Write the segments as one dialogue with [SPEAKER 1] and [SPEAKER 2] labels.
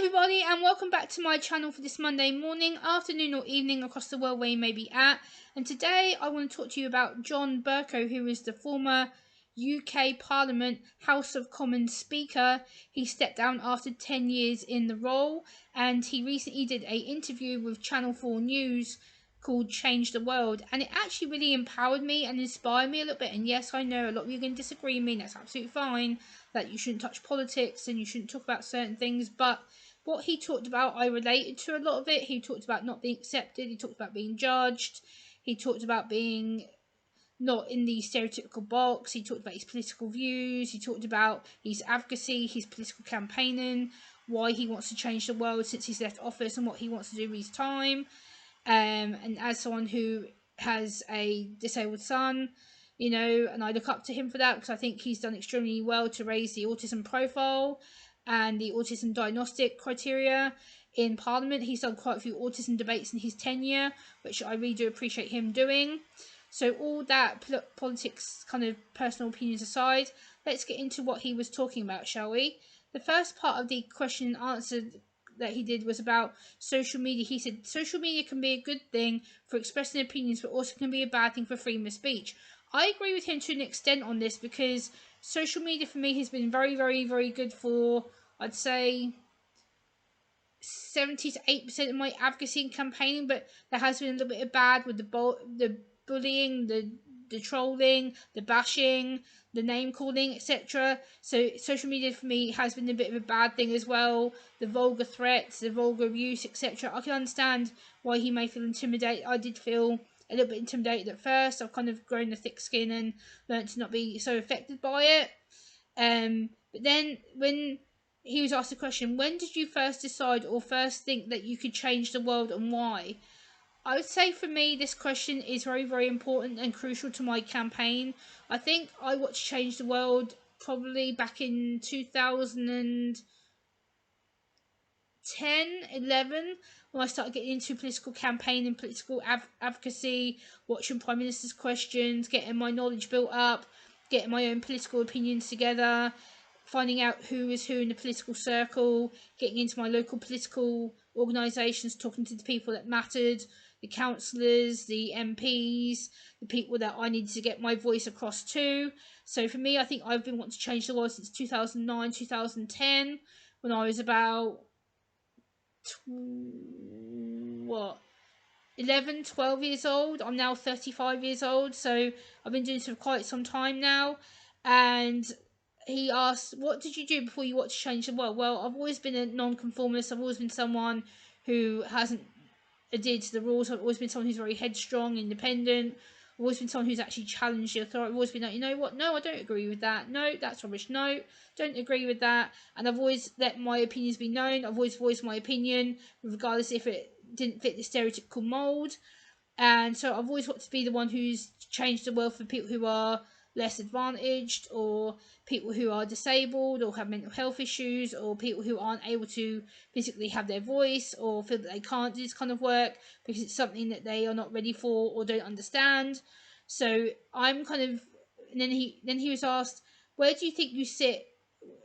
[SPEAKER 1] everybody, and welcome back to my channel for this Monday morning, afternoon or evening across the world where you may be at. And today I want to talk to you about John Bercow, who is the former UK Parliament House of Commons Speaker. He stepped down after 10 years in the role, and he recently did an interview with Channel 4 News called Change the World, and it actually really empowered me and inspired me a little bit. And yes, I know a lot of you are going to disagree with me, and that's absolutely fine, that you shouldn't touch politics and you shouldn't talk about certain things, but what he talked about, I related to a lot of it. He talked about not being accepted, he talked about being judged, he talked about being not in the stereotypical box, he talked about his political views, he talked about his advocacy, his political campaigning, why he wants to change the world since he's left office and what he wants to do with his time. And as someone who has a disabled son, you know, and I look up to him for that because I think he's done extremely well to raise the autism profile and the autism diagnostic criteria in Parliament. He's done quite a few autism debates in his tenure, which I really do appreciate him doing. So all that politics kind of personal opinions aside, let's get into what he was talking about, shall we? The first part of the question and answer that he did was about social media. He said social media can be a good thing for expressing opinions, but also can be a bad thing for freedom of speech. I agree with him to an extent on this, because social media for me has been very, very, very good for, I'd say, 70 to 8% of my advocacy and campaigning, but there has been a little bit of bad with the bullying, the trolling, the bashing, the name calling, etc. So social media for me has been a bit of a bad thing as well. The vulgar threats, the vulgar abuse, etc. I can understand why he may feel intimidated. I did feel a little bit intimidated at first. I've kind of grown a thick skin and learned to not be so affected by it. But then when he was asked the question, when did you first decide or first think that you could change the world, and why? I would say for me this question is very, very important and crucial to my campaign. I think I watched Change the World probably back in 2010-11, when I started getting into political campaign and political advocacy, watching Prime Minister's questions, getting my knowledge built up, getting my own political opinions together, finding out who is who in the political circle, getting into my local political organisations, talking to the people that mattered, the councillors, the MPs, the people that I needed to get my voice across to. So for me, I think I've been wanting to change the world since 2009, 2010, when I was about 11, 12 years old. I'm now 35 years old, so I've been doing this for quite some time now. And he asked, what did you do before you watched Change the World? Well, I've always been a non-conformist. I've always been someone who hasn't adhered to the rules. I've always been someone who's very headstrong, independent. I've always been someone who's actually challenged the authority. I've always been like, you know what, no, I don't agree with that. No, that's rubbish. No, don't agree with that. And I've always let my opinions be known. I've always voiced my opinion, regardless if it didn't fit the stereotypical mould. And so I've always wanted to be the one who's changed the world for people who are less advantaged, or people who are disabled or have mental health issues, or people who aren't able to physically have their voice, or feel that they can't do this kind of work because it's something that they are not ready for or don't understand. So I'm kind of, and then he was asked, where do you think you sit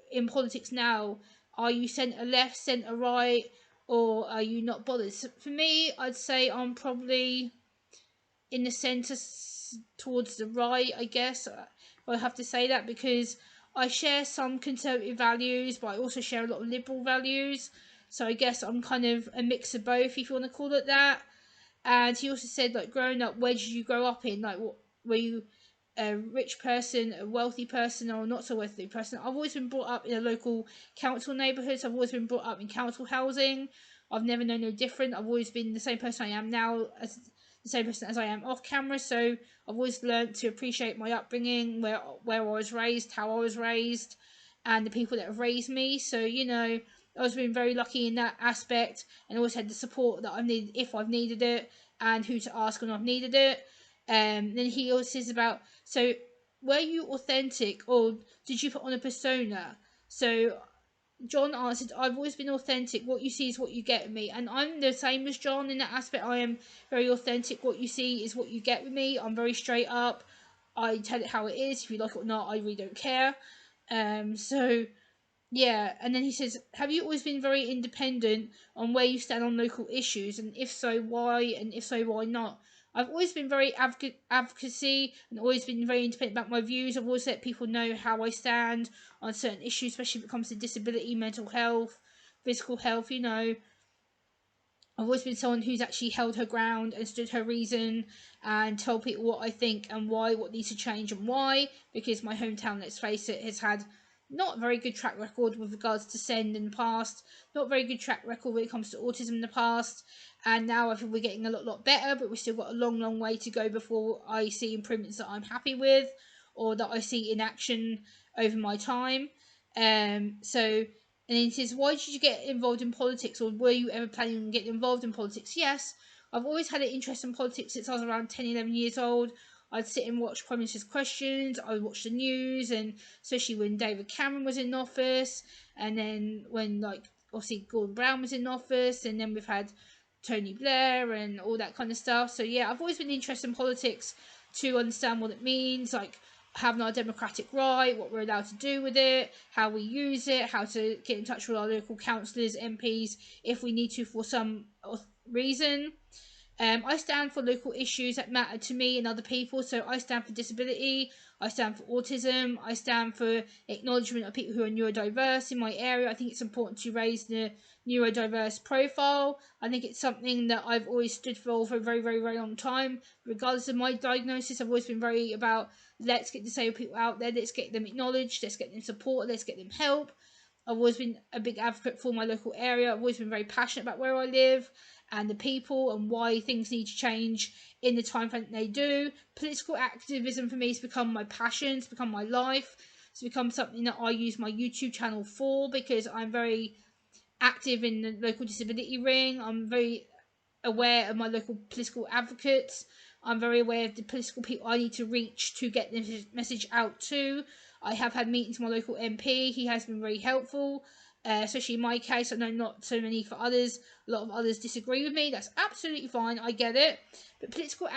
[SPEAKER 1] in politics now? Are you centre left, centre right, or are you not bothered? So for me, I'd say I'm probably in the centre towards the right, I guess. I have to say that because I share some conservative values, but I also share a lot of liberal values. So I guess I'm kind of a mix of both, if you want to call it that. And he also said, like, growing up, where did you grow up in? Like, what were you, a rich person, a wealthy person, or not so wealthy person? I've always been brought up in a local council neighbourhood. So I've always been brought up in council housing. I've never known no different. I've always been the same person I am now, as the same person as I am off camera. So I've always learned to appreciate my upbringing, where I was raised, how I was raised, and the people that have raised me. So, you know, I've been very lucky in that aspect, and always had the support that I've needed if I've needed it, and who to ask when I've needed it. Then he also says about, so were you authentic, or did you put on a persona? So John answered, I've always been authentic. What you see is what you get with me. And I'm the same as John in that aspect. I am very authentic. What you see is what you get with me. I'm very straight up. I tell it how it is. If you like it or not, I really don't care. So Yeah, and then he says, "Have you always been very independent on where you stand on local issues, and if so, why? And if so, why not?" I've always been very advocacy and always been very independent about my views. I've always let people know how I stand on certain issues, especially when it comes to disability, mental health, physical health. I've always been someone who's actually held her ground and stood her reason and told people what I think and why, what needs to change and why. Because my hometown, let's face it, has had not a very good track record with regards to SEND in the past, not a very good track record when it comes to autism in the past. And now I think we're getting a lot better, but we've still got a long way to go before I see improvements that I'm happy with or that I see in action over my time. So and he says, "Why did you get involved in politics, or were you ever planning on getting involved in politics?" Yes, I've always had an interest in politics since I was around 10, 11 years old. I'd sit and watch Prime Minister's Questions, I would watch the news, and especially when David Cameron was in office, and then when, like, obviously Gordon Brown was in office, and then we've had Tony Blair and all that kind of stuff. So, yeah, I've always been interested in politics to understand what it means, like having our democratic right, what we're allowed to do with it, how we use it, how to get in touch with our local councillors, MPs, if we need to for some reason. I stand for local issues that matter to me and other people. So I stand for disability, I stand for autism, I stand for acknowledgement of people who are neurodiverse in my area. I think it's important to raise the neurodiverse profile. I think it's something that I've always stood for a very long time. Regardless of my diagnosis, I've always been very about let's get disabled people out there, let's get them acknowledged, let's get them support, let's get them help. I've always been a big advocate for my local area. I've always been very passionate about where I live and the people and why things need to change in the time frame they do. Political activism for me has become my passion, it's become my life, it's become something that I use my YouTube channel for because I'm very active in the local disability ring. I'm very aware of my local political advocates. I'm very aware of the political people I need to reach to get this message out to. I have had meetings with my local MP. He has been very helpful, especially in my case. I know not so many for others. A lot of others disagree with me. That's absolutely fine. I get it. But political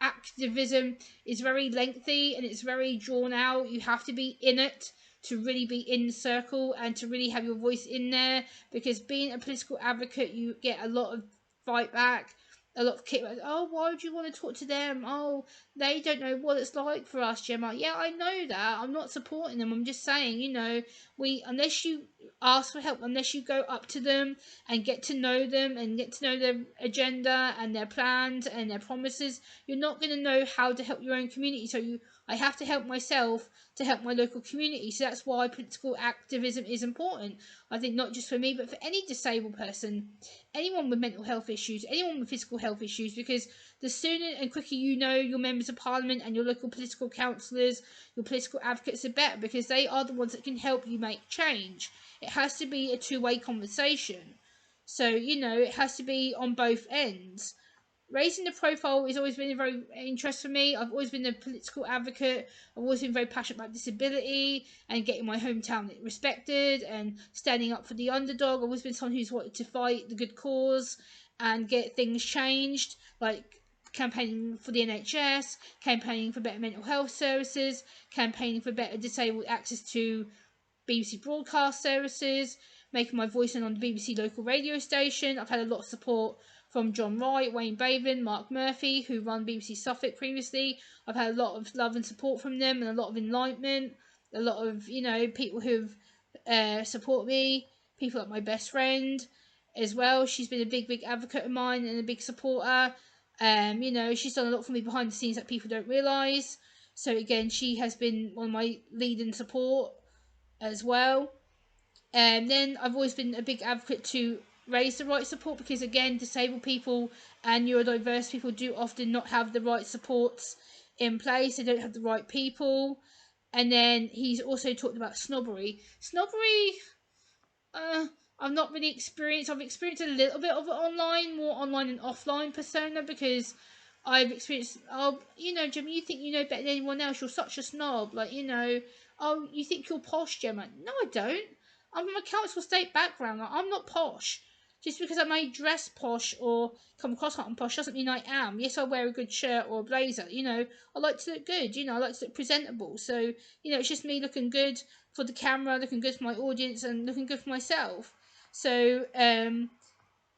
[SPEAKER 1] activism is very lengthy and it's very drawn out. You have to be in it to really be in the circle and to really have your voice in there, because being a political advocate, you get a lot of fight back, a lot of kickback. Oh, why would you want to talk to them? Oh, they don't know what it's like for us, Gemma. Yeah, I know that. I'm not supporting them. I'm just saying, we unless you ask for help, unless you go up to them and get to know them and get to know their agenda and their plans and their promises, you're not going to know how to help your own community. I have to help myself to help my local community. So that's why political activism is important. I think not just for me, but for any disabled person, anyone with mental health issues, anyone with physical health issues, because the sooner and quicker you know your members of parliament and your local political councillors, your political advocates, are better, because they are the ones that can help you make change. It has to be a two-way conversation. So, it has to be on both ends. Raising the profile has always been a very interest for me. I've always been a political advocate. I've always been very passionate about disability and getting my hometown respected and standing up for the underdog. I've always been someone who's wanted to fight the good cause and get things changed, like campaigning for the NHS, campaigning for better mental health services, campaigning for better disabled access to BBC broadcast services, making my voice in on the BBC local radio station. I've had a lot of support from John Wright, Wayne Baven, Mark Murphy, who run BBC Suffolk previously. I've had a lot of love and support from them and a lot of enlightenment, a lot of, people who've support me, people like my best friend as well. She's been a big advocate of mine and a big supporter. She's done a lot for me behind the scenes that people don't realise. So again, she has been one of my leading support as well. And then I've always been a big advocate to raise the right support, because again, disabled people and neurodiverse people do often not have the right supports in place. They don't have the right people. And then he's also talked about snobbery. Snobbery, I've not really experienced. I've experienced a little bit of it online, more online and offline persona, because I've experienced, oh, Gemma, you think you know better than anyone else. You're such a snob. Like, oh, you think you're posh, Gemma. No, I don't. I'm from a council estate background. Like, I'm not posh. Just because I may dress posh or come across hot and posh doesn't mean I am. Yes, I wear a good shirt or a blazer. I like to look good. I like to look presentable. So, it's just me looking good for the camera, looking good for my audience, and looking good for myself. So,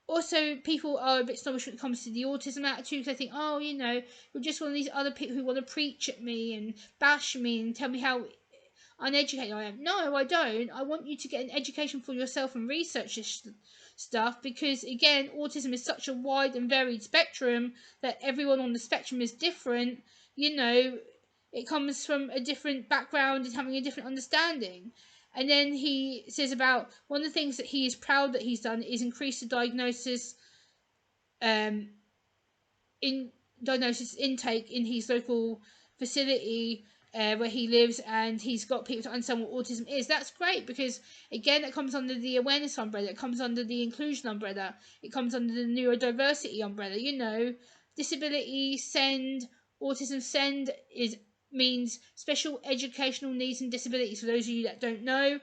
[SPEAKER 1] also, people are a bit snobbish when it comes to the autism attitude, because they think, oh, you're just one of these other people who want to preach at me and bash me and tell me how uneducated I am. No, I don't. I want you to get an education for yourself and research this stuff, because, again, autism is such a wide and varied spectrum that everyone on the spectrum is different. It comes from a different background and having a different understanding. And then he says about one of the things that he is proud that he's done is increase the um, diagnosis intake in his local facility where he lives, and he's got people to understand what autism is. That's great, because again, it comes under the awareness umbrella, it comes under the inclusion umbrella, it comes under the neurodiversity umbrella. Disability SEND, autism SEND means special educational needs and disabilities, for those of you that don't know.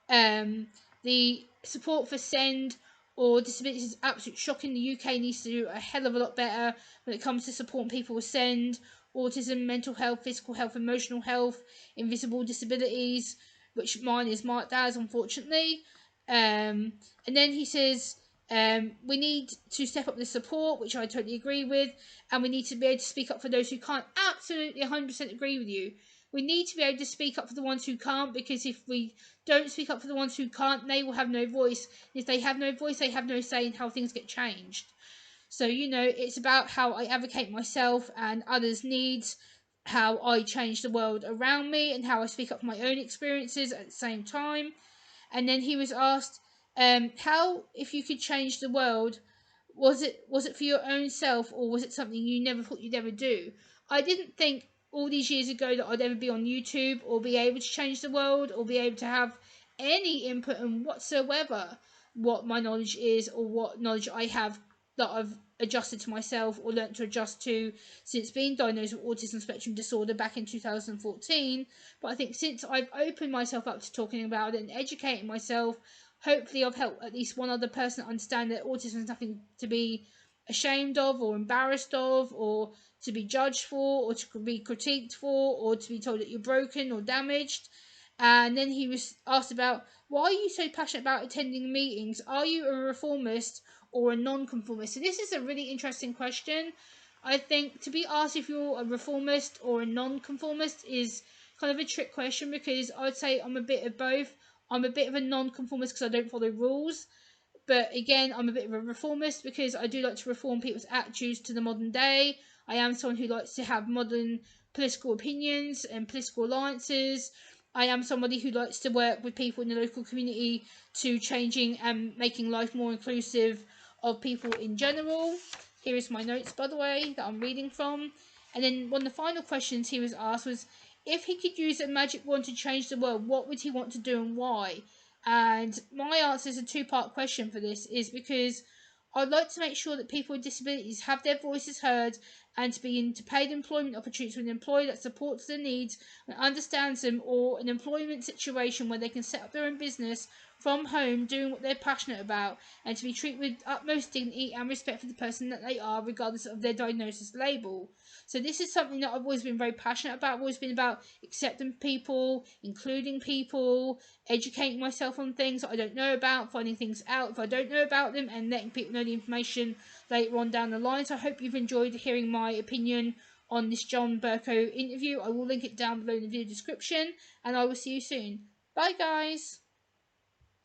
[SPEAKER 1] The support for SEND or disabilities is absolutely shocking. The UK needs to do a hell of a lot better when it comes to supporting people with SEND, autism, mental health, physical health, emotional health, invisible disabilities, which mine is marked as, unfortunately. And then he says, we need to step up the support, which I totally agree with, and we need to be able to speak up for those who can't. Absolutely 100% agree with you. We need to be able to speak up for the ones who can't, because if we don't speak up for the ones who can't, they will have no voice. If they have no voice, they have no say in how things get changed. So, it's about how I advocate myself and others' needs, how I change the world around me, and how I speak up for my own experiences at the same time. And then he was asked, how, if you could change the world, was it for your own self, or was it something you never thought you'd ever do? I didn't think all these years ago that I'd ever be on YouTube or be able to change the world or be able to have any input in whatsoever what my knowledge is, or what knowledge I have that I've adjusted to myself or learnt to adjust to since being diagnosed with autism spectrum disorder back in 2014. But I think since I've opened myself up to talking about it and educating myself, hopefully I've helped at least one other person understand that autism is nothing to be ashamed of or embarrassed of, or to be judged for, or to be critiqued for, or to be told that you're broken or damaged. And then he was asked about, why are you so passionate about attending meetings? Are you a reformist or a non-conformist? So this is a really interesting question. I think to be asked if you're a reformist or a non-conformist is kind of a trick question, because I would say I'm a bit of both. I'm a bit of a non-conformist because I don't follow rules. But again, I'm a bit of a reformist because I do like to reform people's attitudes to the modern day. I am someone who likes to have modern political opinions and political alliances. I am somebody who likes to work with people in the local community to changing and making life more inclusive of people in general. Here is my notes, by the way, that I'm reading from. And then one of the final questions he was asked was, if he could use a magic wand to change the world, what would he want to do and why? And my answer is a two-part question for this, is because I'd like to make sure that people with disabilities have their voices heard, and to be into paid employment opportunities with an employer that supports their needs and understands them, or an employment situation where they can set up their own business from home doing what they're passionate about, and to be treated with utmost dignity and respect for the person that they are, regardless of their diagnosis label. So this is something that I've always been very passionate about. I've always been about accepting people, including people, educating myself on things that I don't know about, finding things out if I don't know about them, and letting people know the information later on down the line. So I hope you've enjoyed hearing my opinion on this John Bercow interview. I will link it down below in the video description, and I will see you soon. Bye, guys.